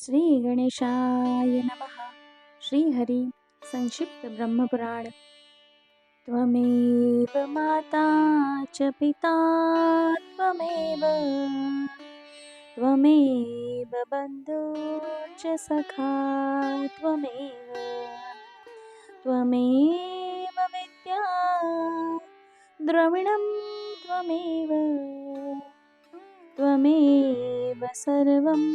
श्री गणेशाय नमः। श्रीहरि संक्षिप्त ब्रह्मपुराण। त्वमेव माता च पिता त्वमेव त्वमेव बन्धुश्च सखा त्वमेव त्वमेव विद्या द्रविणं त्वमेव त्वमेव सर्वं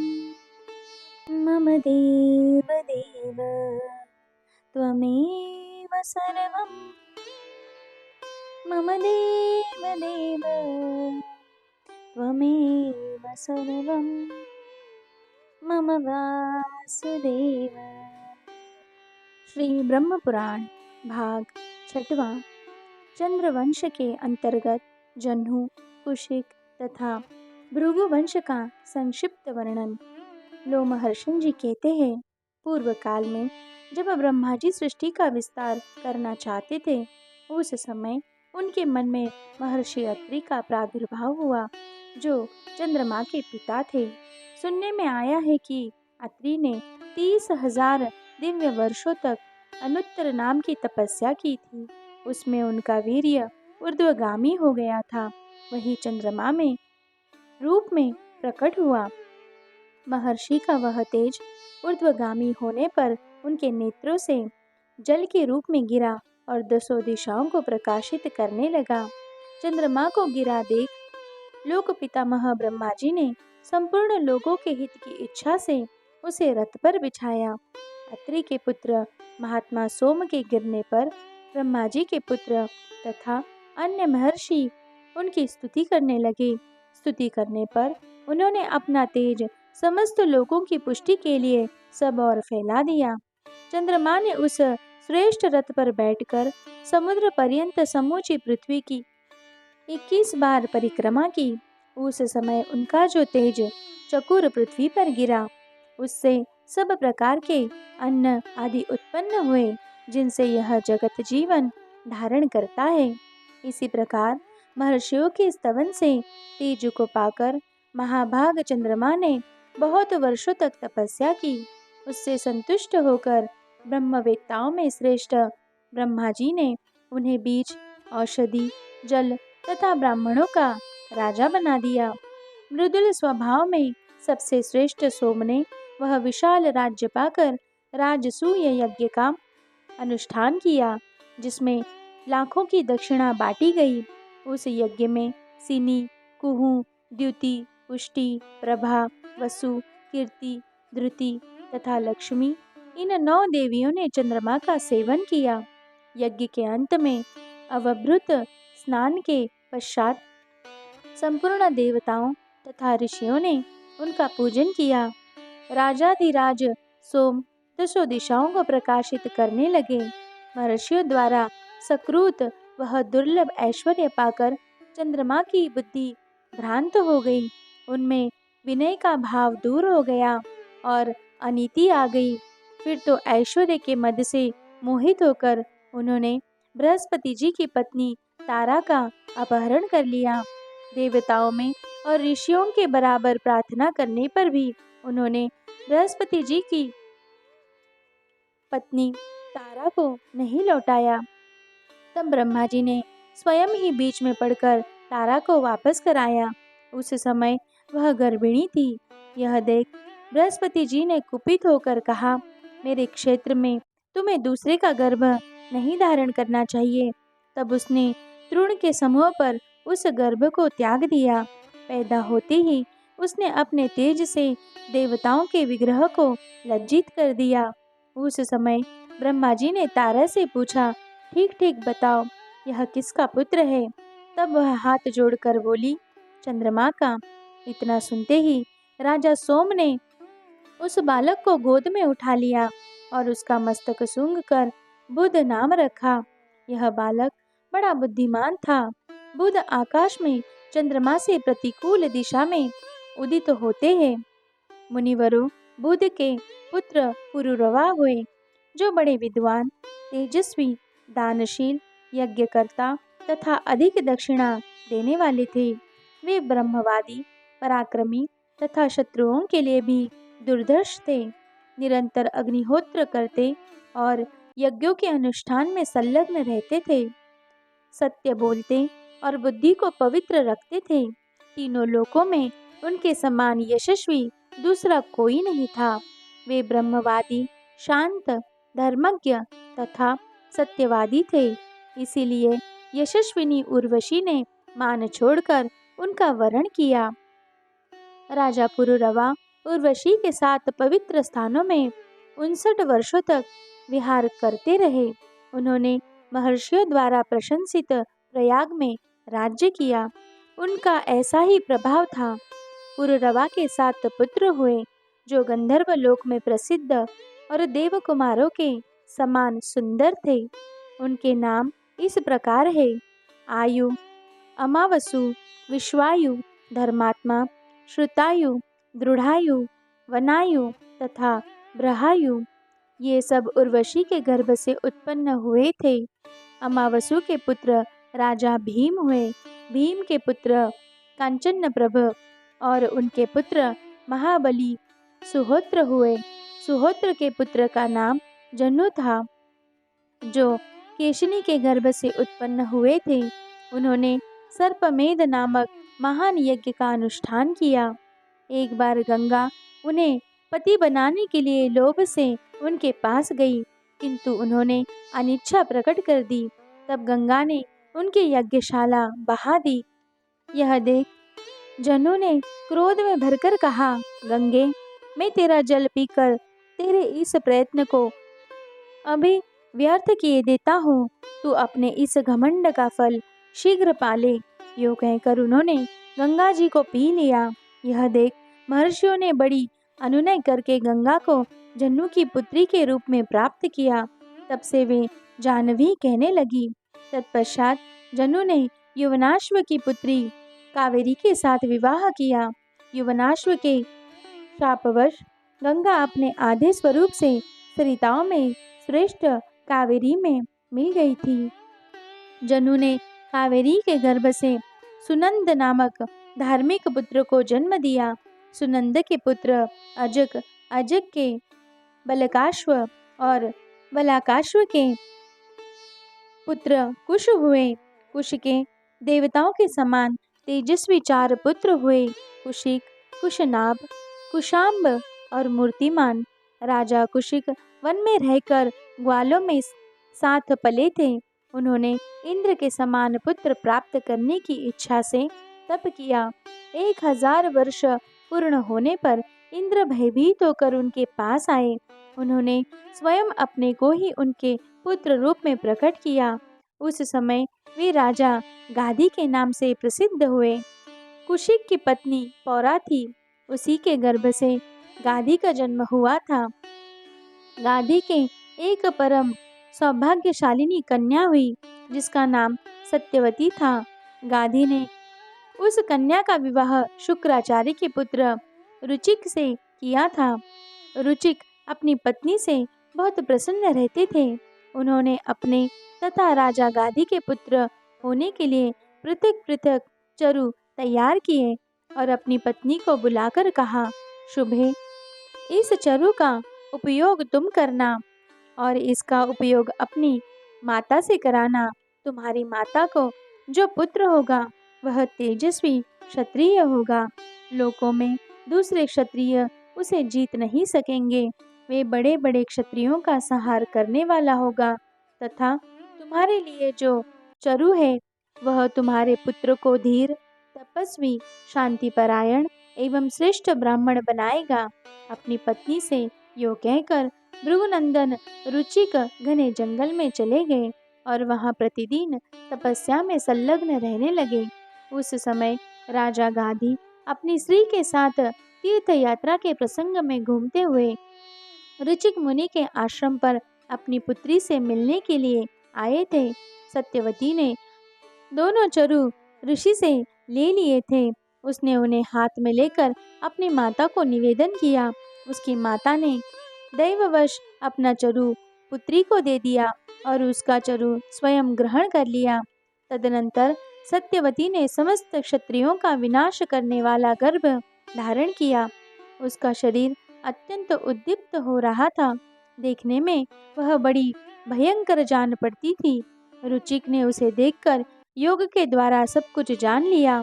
मम देव देव त्वमेव सर्वं मम देव देव त्वमेव सर्वं मम वासुदेव। श्री ब्रह्म पुराण भाग छठवां। चंद्रवंश के अंतर्गत जन्हू, कुशिक तथा भृगु वंश का संक्षिप्त वर्णन। लोमहर्षण जी कहते हैं, पूर्व काल में जब ब्रह्मा जी सृष्टि का विस्तार करना चाहते थे, उस समय उनके मन में महर्षि अत्रि का प्रादुर्भाव हुआ, जो चंद्रमा के पिता थे। सुनने में आया है कि अत्रि ने 30,000 दिव्य वर्षों तक अनुत्तर नाम की तपस्या की थी। उसमें उनका वीर्य ऊर्ध्वगामी हो गया था। वही चंद्रमा में रूप में प्रकट हुआ। महर्षि का वह तेज ऊर्ध्वगामी होने पर उनके नेत्रों से जल के रूप में गिरा और 10 दिशाओं को प्रकाशित करने लगा। चंद्रमा को गिरा देख लोक पितामह ब्रह्मा जी ने संपूर्ण लोगों के हित की इच्छा से उसे रथ पर बिछाया। अत्रि के पुत्र महात्मा सोम के गिरने पर ब्रह्मा जी के पुत्र तथा अन्य महर्षि उनकी स्तुति करने लगे। स्तुति करने पर उन्होंने अपना तेज समस्त लोगों की पुष्टि के लिए सब और फैला दिया। चंद्रमा ने उस श्रेष्ठ रथ पर बैठकर समुद्र पर्यंत समूची पृथ्वी की 21 बार परिक्रमा की। उस समय उनका जो तेज चकुर पृथ्वी पर गिरा, उससे सब प्रकार के अन्न आदि उत्पन्न हुए, जिनसे यह जगत जीवन धारण करता है। इसी प्रकार महर्षियों के स्तवन से तेज को पाकर महाभाग चंद्रमा ने बहुत वर्षों तक तपस्या की। उससे संतुष्ट होकर ब्रह्मवेत्ताओं में श्रेष्ठ ब्रह्मा जी ने उन्हें बीज, औषधि, जल तथा ब्राह्मणों का राजा बना दिया। मृदुल स्वभाव में सबसे श्रेष्ठ सोम ने वह विशाल राज्य पाकर राजसूय यज्ञ का अनुष्ठान किया, जिसमें लाखों की दक्षिणा बांटी गई। उस यज्ञ में सिनी, कुहू, द्युति, पुष्टि, प्रभा, वसु, कीर्ति, धृति तथा लक्ष्मी, इन 9 देवियों ने चंद्रमा का सेवन किया। यज्ञ के अंत में अवभृत स्नान के पश्चात संपूर्ण देवताओं तथा ऋषियों ने उनका पूजन किया। राजाधिराज सोम 10 दिशाओं को प्रकाशित करने लगे। महर्षियों द्वारा सकृत वह दुर्लभ ऐश्वर्य पाकर चंद्रमा की बुद्धि भ्रांत हो गई। उनमें विनय का भाव दूर हो गया और अनीति आ गई। फिर तो ऐश्वर्य के मद से मोहित होकर उन्होंने बृहस्पति जी की पत्नी तारा का अपहरण कर लिया। देवताओं में और ऋषियों के बराबर प्रार्थना करने पर भी उन्होंने बृहस्पति जी की पत्नी तारा को नहीं लौटाया। तब ब्रह्मा जी ने स्वयं ही बीच में पड़कर तारा को वापस कराया। उस समय वह गर्भिणी थी। यह देख बृहस्पति जी ने कुपित होकर कहा, मेरे क्षेत्र में तुम्हें दूसरे का गर्भ नहीं धारण करना चाहिए। तब उसने तृण के समूह पर उस गर्भ को त्याग दिया। पैदा होते ही उसने अपने तेज से देवताओं के विग्रह को लज्जित कर दिया। उस समय ब्रह्मा जी ने तारा से पूछा, ठीक ठीक बताओ, यह किसका पुत्र है? तब वह हाथ जोड़कर बोली, चंद्रमा का। इतना सुनते ही राजा सोम ने उस बालक को गोद में उठा लिया और उसका मस्तक सूंघ कर बुध नाम रखा। यह बालक बड़ा बुद्धिमान था। बुध आकाश में चंद्रमा से प्रतिकूल दिशा में उदित होते हैं। मुनिवरों, बुध के पुत्र पुरुरवा हुए, जो बड़े विद्वान, तेजस्वी, दानशील, यज्ञकर्ता तथा अधिक दक्षिणा देने वाले थे। वे ब्रह्मवादी, पराक्रमी तथा शत्रुओं के लिए भी दुर्धर्ष थे, निरंतर अग्निहोत्र करते और यज्ञों के अनुष्ठान में संलग्न रहते थे, सत्य बोलते और बुद्धि को पवित्र रखते थे। तीनों लोकों में उनके समान यशस्वी दूसरा कोई नहीं था। वे ब्रह्मवादी, शांत, धर्मज्ञ तथा सत्यवादी थे। इसीलिए यशस्विनी उर्वशी ने मान छोड़कर उनका वरण किया। राजा पुरुरवा उर्वशी के साथ पवित्र स्थानों में 59 वर्षों तक विहार करते रहे। उन्होंने महर्षियों द्वारा प्रशंसित प्रयाग में राज्य किया। उनका ऐसा ही प्रभाव था। पुरुरवा के 7 पुत्र हुए, जो गंधर्व लोक में प्रसिद्ध और देवकुमारों के समान सुंदर थे। उनके नाम इस प्रकार है: आयु, अमावसु, विश्वायु, धर्मात्मा, श्रुतायु, दृढ़ायु, वनायु तथा ब्रहायु। ये सब उर्वशी के गर्भ से उत्पन्न हुए थे। अमावसु के पुत्र राजा भीम हुए। भीम के पुत्र कांचन प्रभ और उनके पुत्र महाबली सुहोत्र हुए। सुहोत्र के पुत्र का नाम जन्नु था, जो केशिनी के गर्भ से उत्पन्न हुए थे। उन्होंने सर्पमेध नामक महान यज्ञ का अनुष्ठान किया। एक बार गंगा उन्हें पति बनाने के लिए लोभ से उनके पास गई, किंतु उन्होंने अनिच्छा प्रकट कर दी। तब गंगा ने उनकी यज्ञशाला बहा दी। यह देख जनु ने क्रोध में भरकर कहा, गंगे, मैं तेरा जल पीकर तेरे इस प्रयत्न को अभी व्यर्थ किए देता हूँ। तू अपने इस घमंड का फल शीघ्र पाले। यूँ कहकर उन्होंने गंगा जी को पी लिया। यह देख महर्षियों ने बड़ी अनुनय करके गंगा को जन्नु की पुत्री के रूप में प्राप्त किया। तब से वे जाह्नवी कहने लगी। तत्पश्चात जन्नु ने युवनाश्व की पुत्री कावेरी के साथ विवाह किया। युवनाश्व के शापवश गंगा अपने आधे स्वरूप से सरिताओं में श्रेष्ठ कावेरी में मिल गई थी। जनु ने कावेरी के गर्भ से सुनंद नामक धार्मिक पुत्र को जन्म दिया। सुनंद के पुत्र अजक, अजक के बलकाश्व और बलाकाश्व के पुत्र कुश हुए। कुश के देवताओं के समान तेजस्वी 4 पुत्र हुए: कुशिक, कुशनाभ, कुशाम्ब और मूर्तिमान। राजा कुशिक वन में रहकर ग्वालों में साथ पले थे। उन्होंने इंद्र के समान पुत्र प्राप्त करने की इच्छा से तप किया। 1000 वर्ष पूर्ण होने पर इंद्र भयभीत होकर उनके पास आए। उन्होंने स्वयं अपने को ही उनके पुत्र रूप में प्रकट किया। उस समय वे राजा गाधी के नाम से प्रसिद्ध हुए। कुशिक की पत्नी पौरा थी। उसी के गर्भ से गाधी का जन्म हुआ था। गाधी के एक परम सौभाग्यशालिनी कन्या हुई, जिसका नाम सत्यवती था। गाधी ने उस कन्या का विवाह शुक्राचार्य के पुत्र रुचिक से किया था। रुचिक अपनी पत्नी से बहुत प्रसन्न रहते थे। उन्होंने अपने तथा राजा गाधी के पुत्र होने के लिए पृथक पृथक चरु तैयार किए और अपनी पत्नी को बुलाकर कहा, शुभे, इस चरु का उपयोग तुम करना और इसका उपयोग अपनी माता से कराना। तुम्हारी माता को जो पुत्र होगा वह तेजस्वी क्षत्रिय होगा। लोकों में दूसरे क्षत्रिय उसे जीत नहीं सकेंगे। वे बड़े बड़े क्षत्रियों का संहार करने वाला होगा तथा तुम्हारे लिए जो चरु है वह तुम्हारे पुत्र को धीर, तपस्वी, शांतिपरायण एवं श्रेष्ठ ब्राह्मण बनाएगा। अपनी पत्नी से यो कहकर भृगुनंदन रुचिक घने जंगल में चले गए और वहां प्रतिदिन तपस्या में संलग्न रहने लगे। उस समय राजा गाधी अपनी स्त्री के साथ तीर्थ यात्रा के प्रसंग में घूमते हुए रुचिक मुनि के आश्रम पर अपनी पुत्री से मिलने के लिए आए थे। सत्यवती ने दोनों चरु ऋषि से ले लिए थे। उसने उन्हें हाथ में लेकर अपनी माता को निवेदन किया। उसकी माता ने दैववश अपना चरु पुत्री को दे दिया और उसका चरु स्वयं ग्रहण कर लिया। तदनंतर सत्यवती ने समस्त क्षत्रियों का विनाश करने वाला गर्भ धारण किया। उसका शरीर अत्यंत उद्दीप्त हो रहा था। देखने में वह बड़ी भयंकर जान पड़ती थी। रुचिक ने उसे देखकर योग के द्वारा सब कुछ जान लिया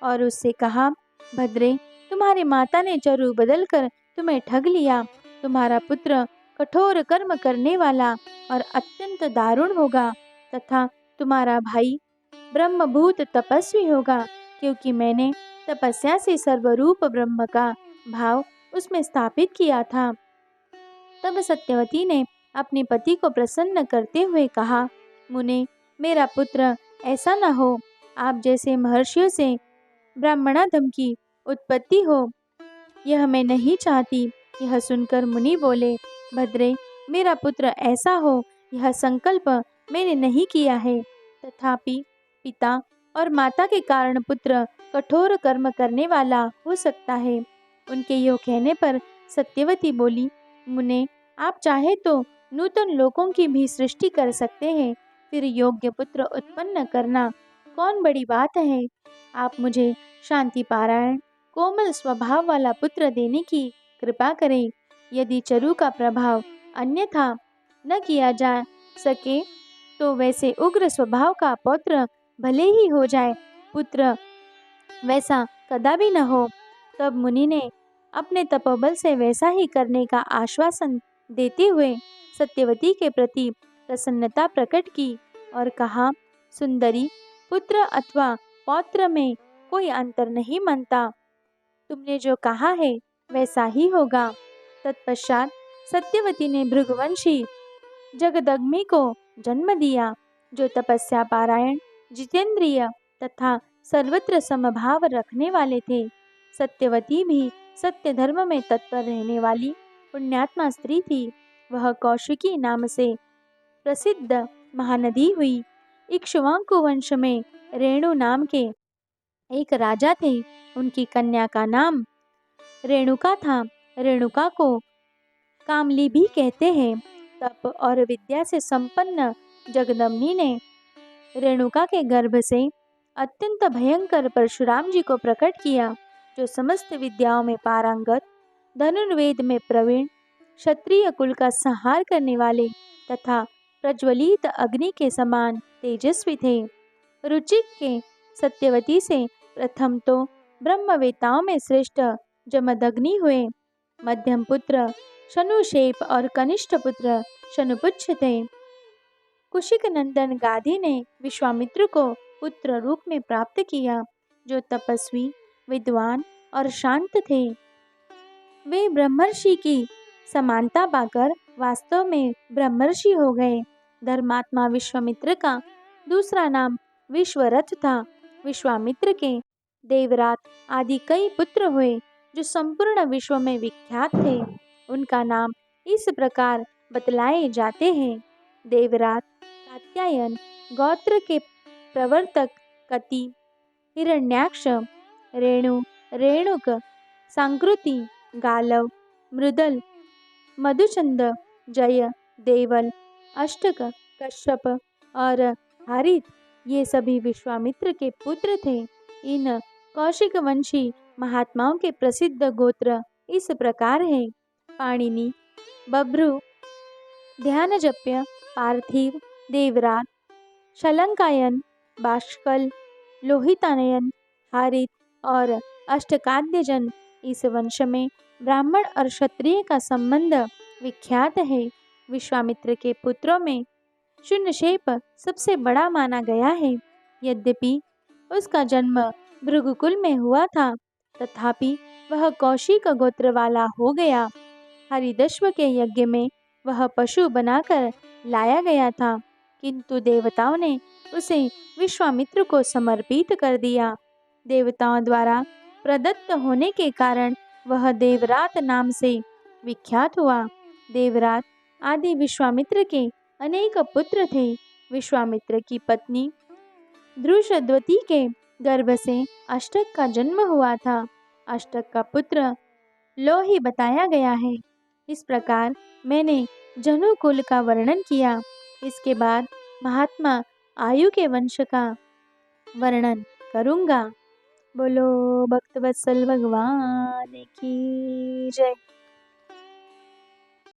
और उससे कहा, भद्रे, तुम्हारी माता ने चरु बदलकर तुम्हें ठग लिया। तुम्हारा पुत्र कठोर कर्म करने वाला और अत्यंत दारुण होगा तथा तुम्हारा भाई ब्रह्मभूत तपस्वी होगा, क्योंकि मैंने तपस्या से सर्वरूप ब्रह्म का भाव उसमें स्थापित किया था। तब सत्यवती ने अपने पति को प्रसन्न करते हुए कहा, मुने, मेरा पुत्र ऐसा न हो, आप जैसे महर्षियों से ब्राह्मणाधम की उत्पत्ति हो, यह मैं नहीं चाहती। यह सुनकर मुनि बोले, भद्रे, मेरा पुत्र ऐसा हो, यह संकल्प मैंने नहीं किया है। तथापि पिता और माता के कारण पुत्र कठोर कर्म करने वाला हो सकता है। उनके योग कहने पर सत्यवती बोली, मुने, आप चाहे तो नूतन लोकों की भी सृष्टि कर सकते हैं, फिर योग्य पुत्र उत्पन्न करना कौन बड़ी बात है। आप मुझे शांति पारायण कोमल स्वभाव वाला पुत्र देने की कृपा करें। यदि चरु का प्रभाव अन्यथा न किया जा सके तो वैसे उग्र स्वभाव का पौत्र भले ही हो जाए, पुत्र वैसा कदापि न हो। तब मुनि ने अपने तपोबल से वैसा ही करने का आश्वासन देते हुए सत्यवती के प्रति प्रसन्नता प्रकट की और कहा, सुंदरी, पुत्र अथवा पौत्र में कोई अंतर नहीं मानता। तुमने जो कहा है वैसा ही होगा। तत्पश्चात सत्यवती ने भृगुवंशी जगदग्नि को जन्म दिया, जो तपस्या पारायण, जितेंद्रिय तथा सर्वत्र समभाव रखने वाले थे। सत्यवती भी सत्य धर्म में तत्पर रहने वाली पुण्यात्मा स्त्री थी। वह कौशिकी नाम से प्रसिद्ध महानदी हुई। इक्ष्वाकु वंश में रेणु नाम के एक राजा थे। उनकी कन्या का नाम रेणुका था। रेणुका को कामली भी कहते हैं। तप और विद्या से संपन्न जगदम्नी ने रेणुका के गर्भ से अत्यंत भयंकर परशुराम जी को प्रकट किया, जो समस्त विद्याओं में पारंगत, धनुर्वेद में प्रवीण, क्षत्रिय कुल का संहार करने वाले तथा प्रज्वलित अग्नि के समान तेजस्वी थे। रुचिक के सत्यवती से प्रथम तो ब्रह्मवेताओं में श्रेष्ठ जमदग्नि हुए, मध्यम पुत्र शनुशेप और कनिष्ठ पुत्र शनुपुच्छ थे। कुशिक नंदन गाधी ने विश्वामित्र को पुत्र रूप में प्राप्त किया, जो तपस्वी, विद्वान और शांत थे। वे ब्रह्मर्षि की समानता पाकर वास्तव में ब्रह्मर्षि हो गए। धर्मात्मा विश्वामित्र का दूसरा नाम विश्वरथ था। विश्वामित्र के देवरात आदि कई पुत्र हुए, जो संपूर्ण विश्व में विख्यात थे। उनका नाम इस प्रकार बतलाए जाते हैं। देवरात कात्यायन गोत्र के प्रवर्तक कति, हिरण्याक्ष, रेणु, रेणुक, सांकृति, गालव, मृदल, मधुचंद, जय, देवल, अष्टक, कश्यप और हारित, ये सभी विश्वामित्र के पुत्र थे। इन कौशिक वंशी महात्माओं के प्रसिद्ध गोत्र इस प्रकार हैं: पाणिनि, बभ्रु, ध्यानजप्य, पार्थिव, देवरात, शलंकायन, बाष्कल, लोहितानयन, हारित और अष्टकाद्यजन। इस वंश में ब्राह्मण और क्षत्रिय का संबंध विख्यात है। विश्वामित्र के पुत्रों में शून्यशेप सबसे बड़ा माना गया है। यद्यपि उसका जन्म भृगुकुल में हुआ था, तथापि वह कौशिक गोत्र वाला हो गया। हरिदश्व के यज्ञ में वह पशु बनाकर लाया गया था, किंतु देवताओं ने उसे विश्वामित्र को समर्पित कर दिया। देवताओं द्वारा प्रदत्त होने के कारण वह देवरात नाम से विख्यात हुआ। देवरात आदि विश्वामित्र के अनेक पुत्र थे। विश्वामित्र की पत्नी द्रुषद्वती के गर्भ से अष्टक का जन्म हुआ था। अष्टक का पुत्र लोही बताया गया है। इस प्रकार मैंने जनु कुल का वर्णन किया। इसके बाद महात्मा आयु के वंश का वर्णन करूँगा। बोलो भक्तवत्सल भगवान की जय।